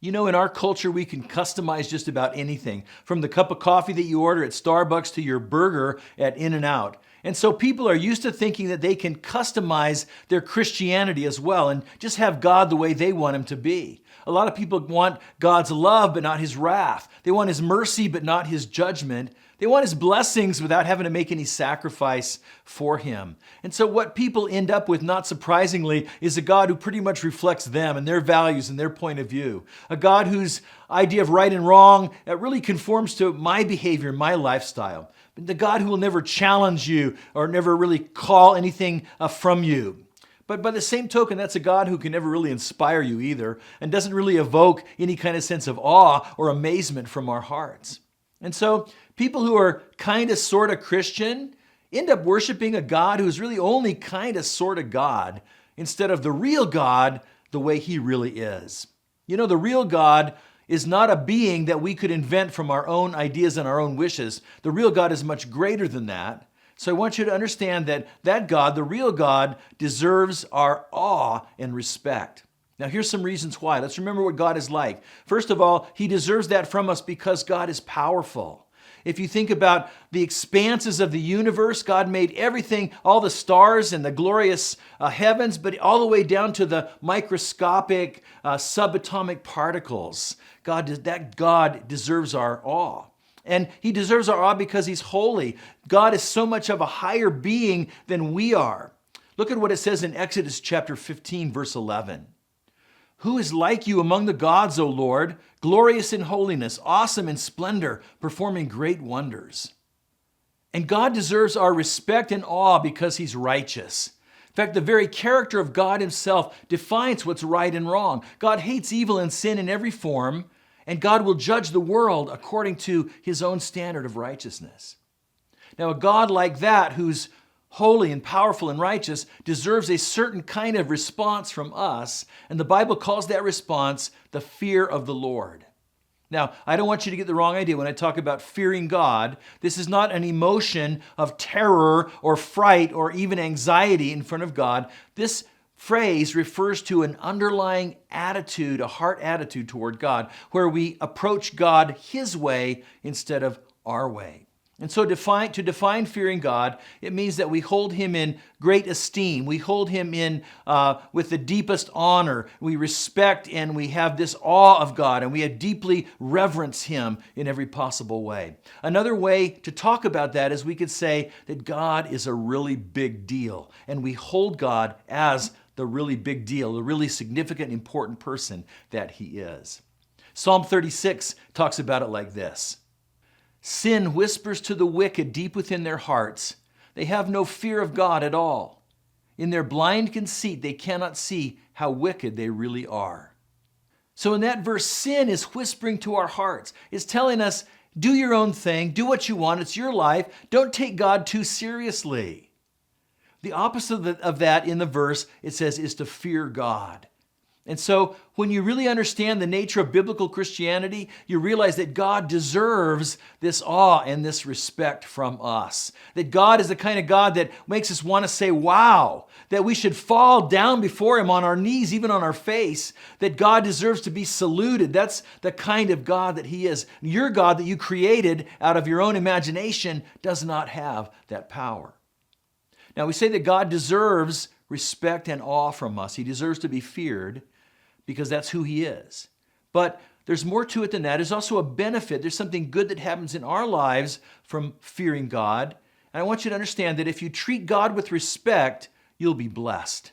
You know, in our culture, we can customize just about anything, from the cup of coffee that you order at Starbucks to your burger at In-N-Out. And so people are used to thinking that they can customize their Christianity as well and just have God the way they want him to be. A lot of people want God's love, but not his wrath. They want his mercy, but not his judgment. They want his blessings without having to make any sacrifice for him. And so what people end up with, not surprisingly, is a God who pretty much reflects them and their values and their point of view. A God whose idea of right and wrong really conforms to my behavior, my lifestyle. But the God who will never challenge you or never really call anything from you. But by the same token, that's a God who can never really inspire you either and doesn't really evoke any kind of sense of awe or amazement from our hearts. And so people who are kind of sort of Christian end up worshiping a God who is really only kind of sort of God instead of the real God the way he really is. You know, the real God is not a being that we could invent from our own ideas and our own wishes. The real God is much greater than that. So I want you to understand that God, the real God, deserves our awe and respect. Now here's some reasons why. Let's remember what God is like. First of all, he deserves that from us because God is powerful. If you think about the expanses of the universe, God made everything, all the stars and the glorious heavens, but all the way down to the microscopic subatomic particles. That God deserves our awe. And he deserves our awe because he's holy. God is so much of a higher being than we are. Look at what it says in Exodus chapter 15, verse 11. Who is like you among the gods, O Lord, glorious in holiness, awesome in splendor, performing great wonders? And God deserves our respect and awe because he's righteous. In fact, the very character of God himself defines what's right and wrong. God hates evil and sin in every form, and God will judge the world according to his own standard of righteousness. Now, a God like that, who's holy and powerful and righteous, deserves a certain kind of response from us, and the Bible calls that response the fear of the Lord. Now, I don't want you to get the wrong idea when I talk about fearing God. This is not an emotion of terror or fright or even anxiety in front of God. This phrase refers to an underlying attitude, a heart attitude toward God, where we approach God his way instead of our way. And so to define fearing God, it means that we hold him in great esteem. We hold him in with the deepest honor. We respect and we have this awe of God, and we deeply reverence him in every possible way. Another way to talk about that is we could say that God is a really big deal, and we hold God as the really big deal, the really significant, important person that he is. Psalm 36 talks about it like this. Sin whispers to the wicked deep within their hearts. They have no fear of God at all. In their blind conceit, they cannot see how wicked they really are. So in that verse, sin is whispering to our hearts. It's telling us, do your own thing, do what you want, it's your life. Don't take God too seriously. The opposite of that in the verse, it says, is to fear God. And so when you really understand the nature of biblical Christianity, you realize that God deserves this awe and this respect from us. That God is the kind of God that makes us want to say, wow, that we should fall down before him on our knees, even on our face, that God deserves to be saluted. That's the kind of God that he is. Your God that you created out of your own imagination does not have that power. Now we say that God deserves respect and awe from us. He deserves to be feared because that's who he is. But there's more to it than that. There's also a benefit. There's something good that happens in our lives from fearing God. And I want you to understand that if you treat God with respect, you'll be blessed.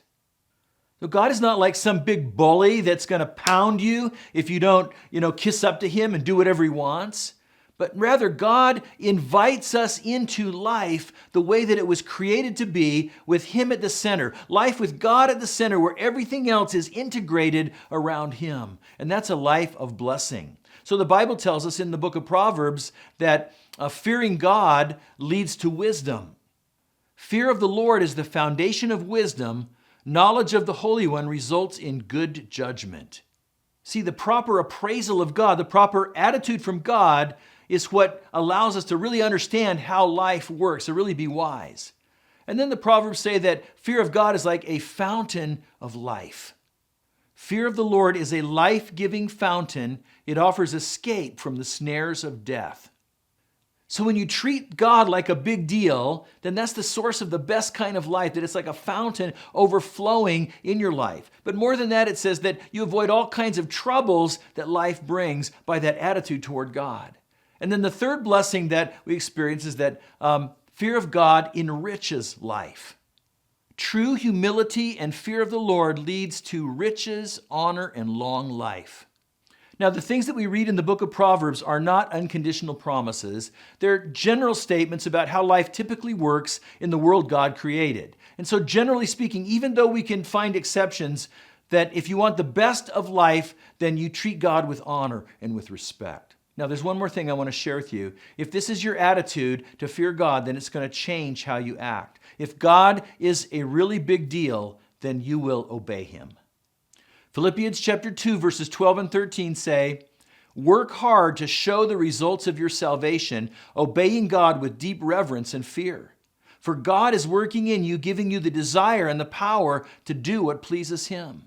So God is not like some big bully that's going to pound you if you don't, kiss up to him and do whatever he wants. But rather, God invites us into life the way that it was created to be, with him at the center. Life with God at the center, where everything else is integrated around him. And that's a life of blessing. So the Bible tells us in the book of Proverbs that fearing God leads to wisdom. Fear of the Lord is the foundation of wisdom. Knowledge of the Holy One results in good judgment. See, the proper appraisal of God, the proper attitude from God, is what allows us to really understand how life works, to really be wise. And then the Proverbs say that fear of God is like a fountain of life. Fear of the Lord is a life-giving fountain. It offers escape from the snares of death. So when you treat God like a big deal, then that's the source of the best kind of life, that it's like a fountain overflowing in your life. But more than that, it says that you avoid all kinds of troubles that life brings by that attitude toward God. And then the third blessing that we experience is that fear of God enriches life. True humility and fear of the Lord leads to riches, honor, and long life. Now, the things that we read in the book of Proverbs are not unconditional promises. They're general statements about how life typically works in the world God created. And so generally speaking, even though we can find exceptions, that if you want the best of life, then you treat God with honor and with respect. Now, there's one more thing I want to share with you. If this is your attitude to fear God, then it's going to change how you act. If God is a really big deal, then you will obey him. Philippians chapter 2, verses 12 and 13 say, "Work hard to show the results of your salvation, obeying God with deep reverence and fear. For God is working in you, giving you the desire and the power to do what pleases him."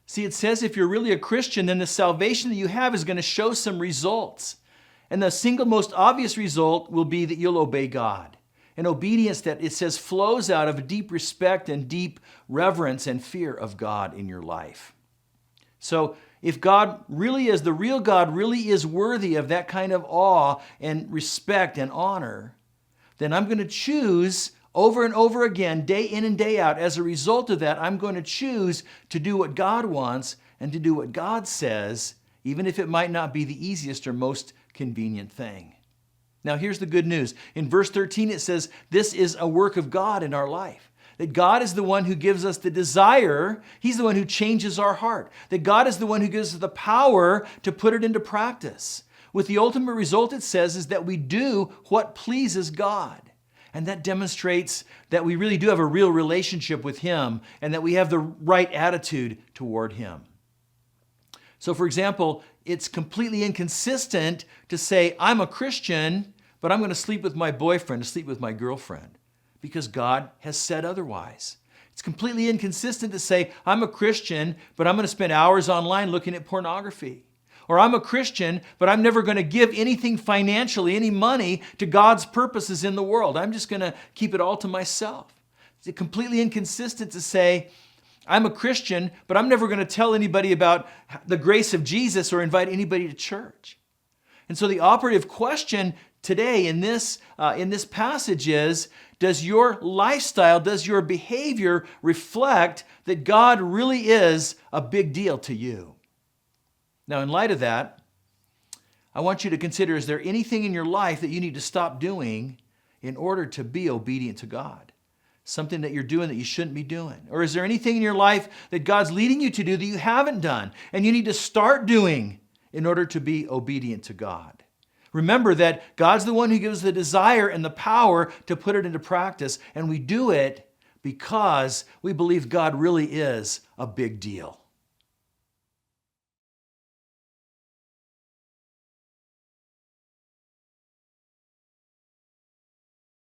See, it says if you're really a Christian, then the salvation that you have is going to show some results. And the single most obvious result will be that you'll obey God. An obedience that, it says, flows out of a deep respect and deep reverence and fear of God in your life. So if God really is, the real God really is worthy of that kind of awe and respect and honor, then I'm going to choose over and over again, day in and day out. As a result of that, I'm going to choose to do what God wants and to do what God says, even if it might not be the easiest or most convenient thing. Now, here's the good news. In verse 13, it says, this is a work of God in our life. That God is the one who gives us the desire. He's the one who changes our heart. That God is the one who gives us the power to put it into practice. With the ultimate result, it says, is that we do what pleases God. And that demonstrates that we really do have a real relationship with him and that we have the right attitude toward him. So, for example, it's completely inconsistent to say, I'm a Christian, but I'm going to sleep with my boyfriend, to sleep with my girlfriend, because God has said otherwise. It's completely inconsistent to say, I'm a Christian, but I'm going to spend hours online looking at pornography. Or I'm a Christian, but I'm never going to give anything financially, any money to God's purposes in the world. I'm just going to keep it all to myself. It's completely inconsistent to say, I'm a Christian, but I'm never going to tell anybody about the grace of Jesus or invite anybody to church. And so the operative question today in this passage is, does your lifestyle, does your behavior reflect that God really is a big deal to you? Now, in light of that, I want you to consider, is there anything in your life that you need to stop doing in order to be obedient to God? Something that you're doing that you shouldn't be doing? Or is there anything in your life that God's leading you to do that you haven't done and you need to start doing in order to be obedient to God? Remember that God's the one who gives the desire and the power to put it into practice, and we do it because we believe God really is a big deal.